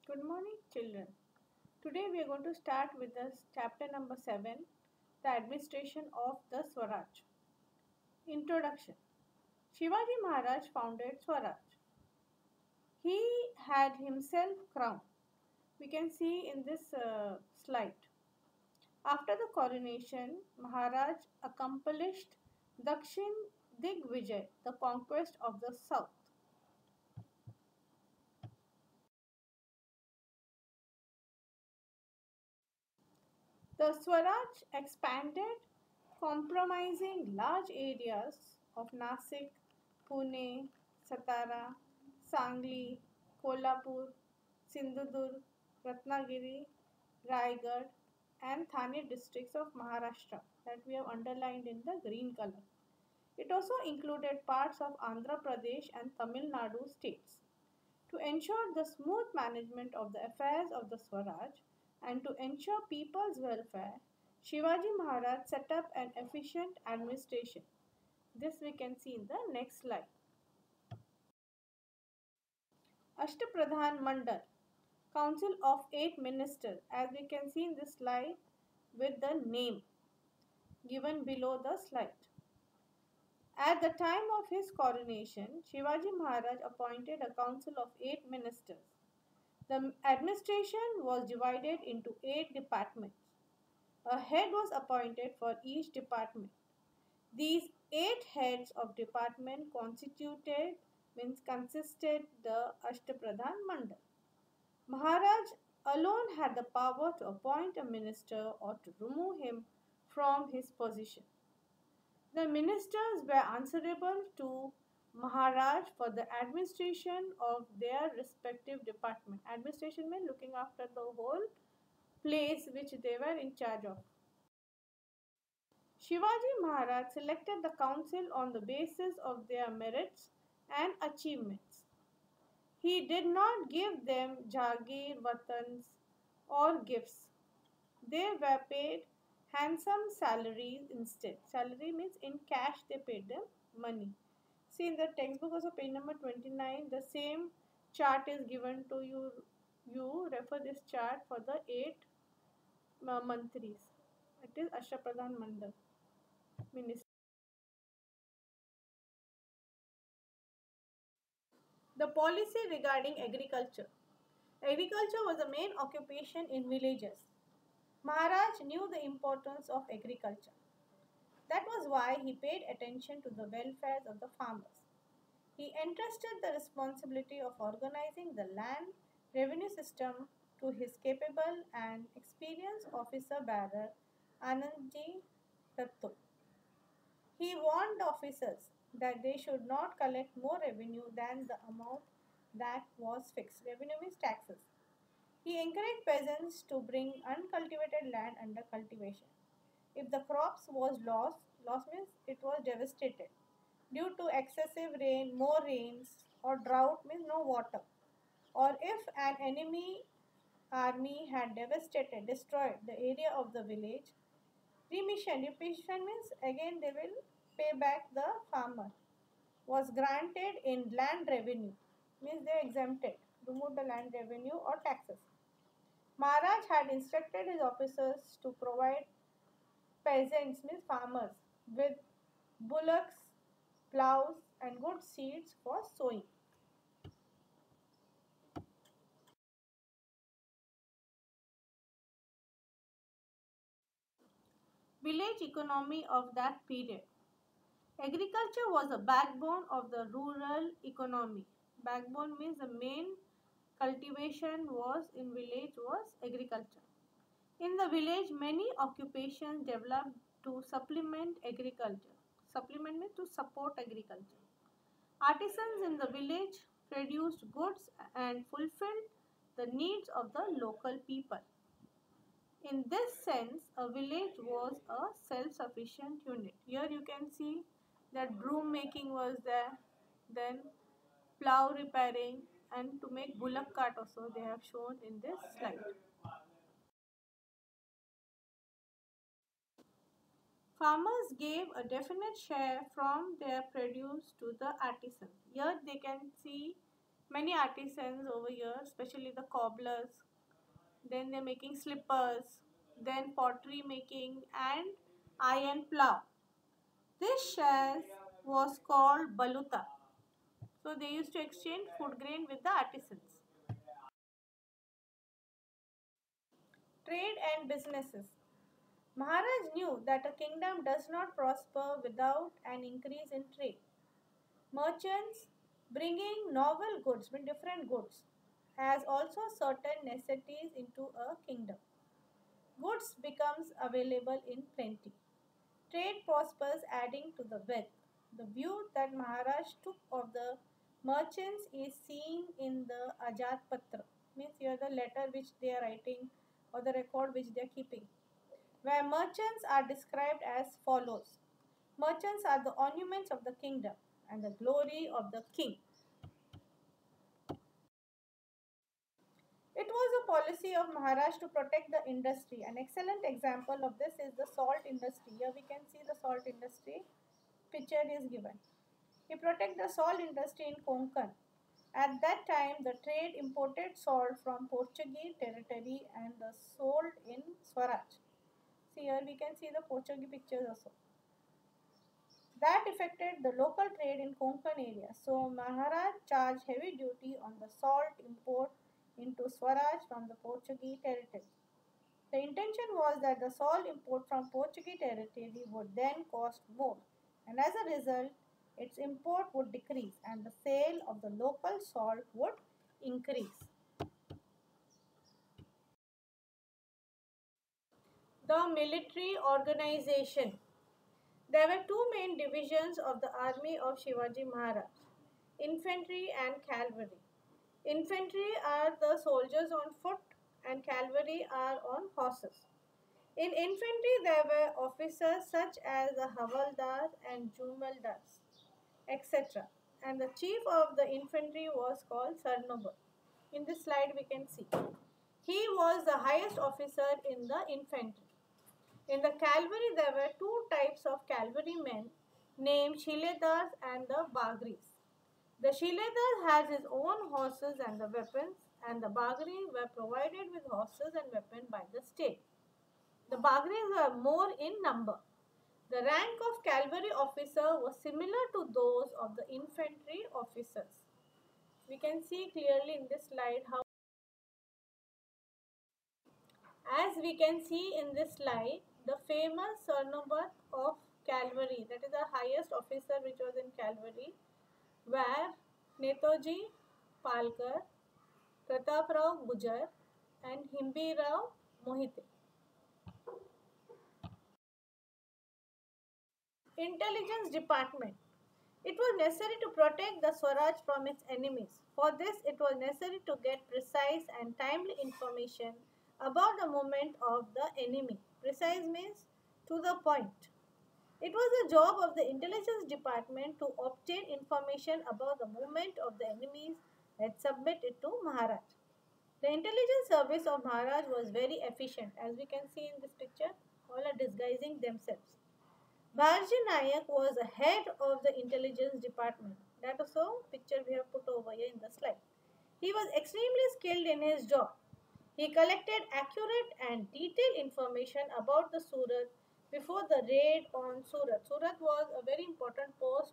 Good morning, children. Today we are going to start with the chapter number 7, the administration of the Swaraj. Introduction. Shivaji Maharaj founded Swaraj. He had himself crowned. We can see in this slide. After the coronation, Maharaj accomplished Dakshin Digvijay, the conquest of the south. The Swaraj expanded, comprising large areas of Nasik, Pune, Satara, Sangli, Kolhapur, Sindhudurg, Ratnagiri, Raigad, and Thane districts of Maharashtra that we have underlined in the green color. It also included parts of Andhra Pradesh and Tamil Nadu states. To ensure the smooth management of the affairs of the Swaraj and to ensure people's welfare, Shivaji Maharaj set up an efficient administration. This we can see in the next slide. Ashtapradhan Mandal, Council of 8 ministers, as we can see in this slide with the name given below the slide. At the time of his coronation, Shivaji Maharaj appointed a council of 8 ministers. The administration was divided into 8 departments. A head was appointed for each department. These 8 heads of department consisted the Ashtapradhan Mandal. Maharaj alone had the power to appoint a minister or to remove him from his position. The ministers were answerable to Maharaj for the administration of their respective department. Administration meant looking after the whole place which they were in charge of. Shivaji Maharaj selected the council on the basis of their merits and achievements. He did not give them jagir, watans, or gifts. They were paid handsome salaries instead. Salary means in cash they paid them money. See in the textbook also page number 29 the same chart is given to you. You refer this chart for the 8 mantris. It is Ashtapradhan Mandal minister. The policy regarding agriculture. Agriculture was the main occupation in villages. Maharaj knew the importance of agriculture. That was why he paid attention to the welfare of the farmers. He entrusted the responsibility of organizing the land revenue system to his capable and experienced officer bearer Anandji Datto. He warned the officers that they should not collect more revenue than the amount that was fixed. Revenue means taxes. He encouraged peasants to bring uncultivated land under cultivation. If the crops was loss means it was devastated due to excessive rain, more rains, or drought means no water. Or if an enemy army had devastated, destroyed the area of the village, remission means again they will pay back the farmer, was granted in land revenue, means they exempted, remove the land revenue or taxes. Maharaj had instructed his officers to provide peasants, means farmers, with bullocks, plows, and good seeds for sowing. Village economy of that period. Agriculture was the backbone of the rural economy. Backbone means the main cultivation was in village was agriculture. In the village, many occupations developed to supplement agriculture. Supplement means to support agriculture. Artisans in the village produced goods and fulfilled the needs of the local people. In this sense, a village was a self-sufficient unit. Here you can see that broom making was there, then plough repairing, and to make bullock cart also they have shown in this slide. Farmers gave a definite share from their produce to the artisans. Here they can see Many artisans over here, especially the cobblers, then they're making slippers, then pottery making and iron plow. This share was called baluta. So they used to exchange food grain with the artisans. Trade and businesses. Maharaj knew that a kingdom does not prosper without an increase in trade. Merchants bringing novel goods, with different goods, has also certain necessities into a kingdom. Goods becomes available in plenty. Trade prospers, adding to the wealth. The view that Maharaj took of the merchants is seen in the Ajat Patra, means here the letter which they are writing or the record which they are keeping, where merchants are described as follows. Merchants are the ornaments of the kingdom and the glory of the king. It was a policy of Maharaj to protect the industry. An excellent example of this is the salt industry. Here we can see the salt industry. Picture is given. He protected the salt industry in Konkan. At that time, the trade imported salt from Portuguese territory and the sold in Swaraj. See here we can see the Portuguese pictures also. That affected the local trade in Konkan area. So Maharaj charged heavy duty on the salt import into Swaraj from the Portuguese territory. The intention was that the salt import from Portuguese territory would then cost more, and as a result, its import would decrease and the sale of the local salt would increase. The military organization. There were two main divisions of the army of Shivaji Maharaj, infantry and cavalry. Infantry are the soldiers on foot and cavalry are on horses. In infantry, there were officers such as the Havaldar and Jumaldars, etc. And the chief of the infantry was called Sarnobat. In this slide, we can see. He was the highest officer in the infantry. In the cavalry, there were two types of cavalrymen named Shiledars and the Bagris. The Shiledar has his own horses and the weapons, and the Bagris were provided with horses and weapons by the state. The Bagris were more in number. The rank of cavalry officer was similar to those of the infantry officers. We can see clearly in this slide how, as we can see in this slide, the famous Sarnobat of cavalry, that is the highest officer which was in cavalry, were Netoji Palkar, Prataprao Gujar, and Himbirao Mohite. Intelligence Department. It was necessary to protect the Swaraj from its enemies. For this, it was necessary to get precise and timely information about the movement of the enemy. Precise means to the point. It was the job of the intelligence department to obtain information about the movement of the enemies and submit it to Maharaj. The intelligence service of Maharaj was very efficient. As we can see in this picture, all are disguising themselves. Bharji Nayak was the head of the intelligence department. That also picture we have put over here in the slide. He was extremely skilled in his job. He collected accurate and detailed information about the Surat before the raid on Surat. Surat was a very important port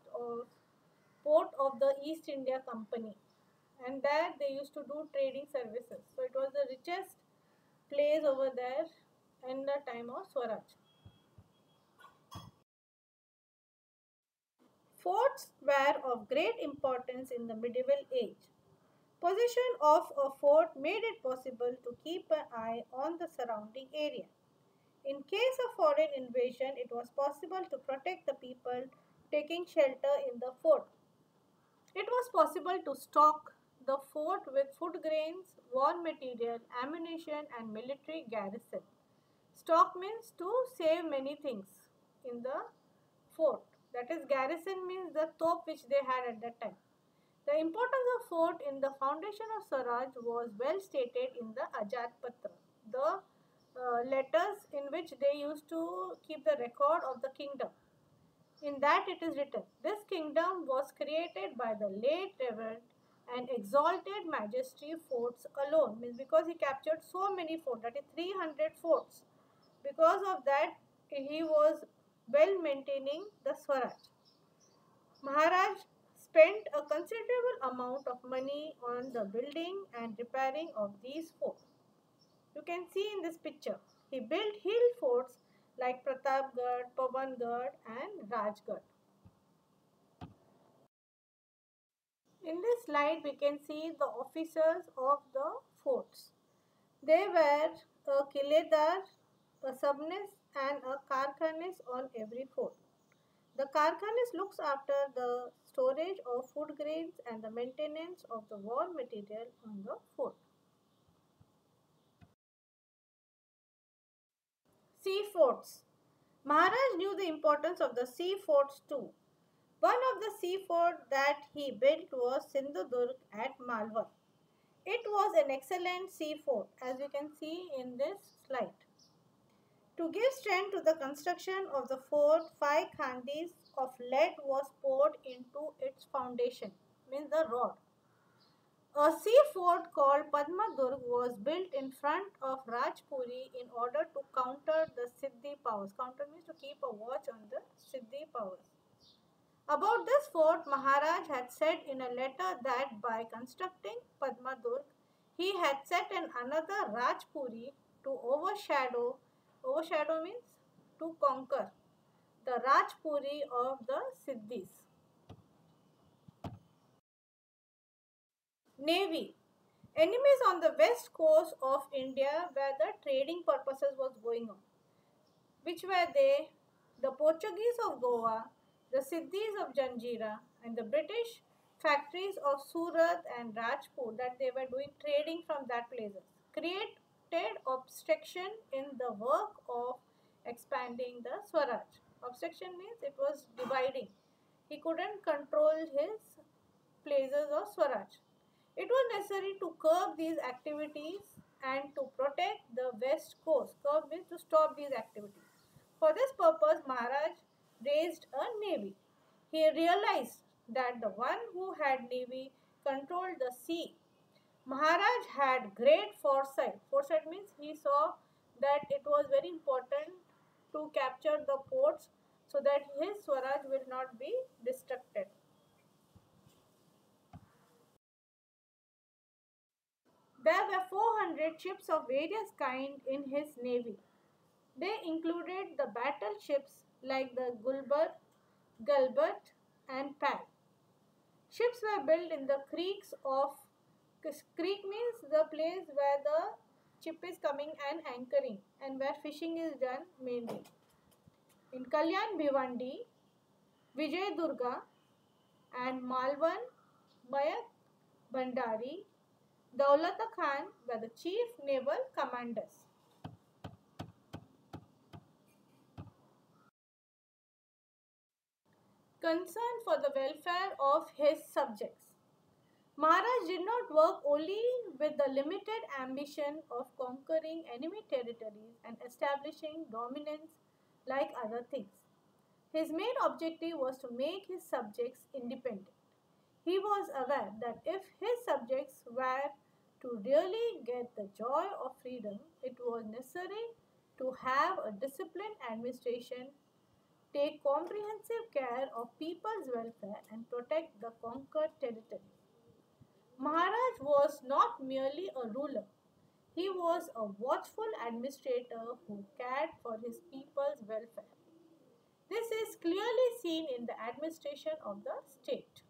of the East India Company, and there they used to do trading services. So it was the richest place over there in the time of Swaraj. Forts were of great importance in the medieval age. Possession of a fort made it possible to keep an eye on the surrounding area. In case of foreign invasion, it was possible to protect the people taking shelter in the fort. It was possible to stock the fort with food grains, war material, ammunition, and military garrison. Stock means to save many things in the fort. That is, garrison means the top which they had at that time. The importance of fort in the foundation of Swaraj was well stated in the Ajat Patra, the letters in which they used to keep the record of the kingdom. In that it is written, this kingdom was created by the late Reverend and exalted majesty forts alone, means because he captured so many forts, that is 300 forts. Because of that, he was well maintaining the Swaraj. Maharaj spent a considerable amount of money on the building and repairing of these forts. You can see in this picture, he built hill forts like Pratapgarh, Pavangarh and Rajgarh. In this slide, we can see the officers of the forts. They were a kiledar, a subnis and a karkhanis on every fort. The karkhanis looks after the storage of food grains and the maintenance of the war material on the fort. Sea forts. Maharaj knew the importance of the sea forts too. One of the sea forts that he built was Sindhudurg at Malvar. It was an excellent sea fort, as you can see in this slide. To give strength to the construction of the fort, 5 khandis of lead was poured into its foundation, means the rod. A sea fort called Padmadurg was built in front of Rajpuri in order to counter the Siddhi powers. Counter means to keep a watch on the Siddhi powers. About this fort, Maharaj had said in a letter that by constructing Padmadurg, he had set another Rajpuri to overshadow means to conquer, the Rajpuri of the Siddhis. Navy. Enemies on the west coast of India where the trading purposes was going on. Which were they? The Portuguese of Goa, the Siddhis of Janjira, and the British factories of Surat and Rajput, that they were doing trading from that places, created obstruction in the work of expanding the Swaraj. Obstruction means it was dividing. He couldn't control his places of Swaraj. It was necessary to curb these activities and to protect the west coast. Curb means to stop these activities. For this purpose, Maharaj raised a navy. He realized that the one who had navy controlled the sea. Maharaj had great foresight. Foresight means he saw that it was very important to capture the ports so that his Swaraj will not be destructed. There were 400 ships of various kinds in his navy. They included the battleships like the Gulbar, Gulbat, and Pal. Ships were built in the creeks of creek means the place where the ship is coming and anchoring and where fishing is done mainly. In Kalyan Bhivandi, Vijay Durga, and Malvan, Mayak Bhandari, Daulata Khan were the chief naval commanders. Concern for the welfare of his subjects. Maharaj did not work only with the limited ambition of conquering enemy territories and establishing dominance like other things. His main objective was to make his subjects independent. He was aware that if his subjects were to really get the joy of freedom, it was necessary to have a disciplined administration, take comprehensive care of people's welfare, and protect the conquered territory. Maharaj was not merely a ruler, he was a watchful administrator who cared for his people's welfare. This is clearly seen in the administration of the state.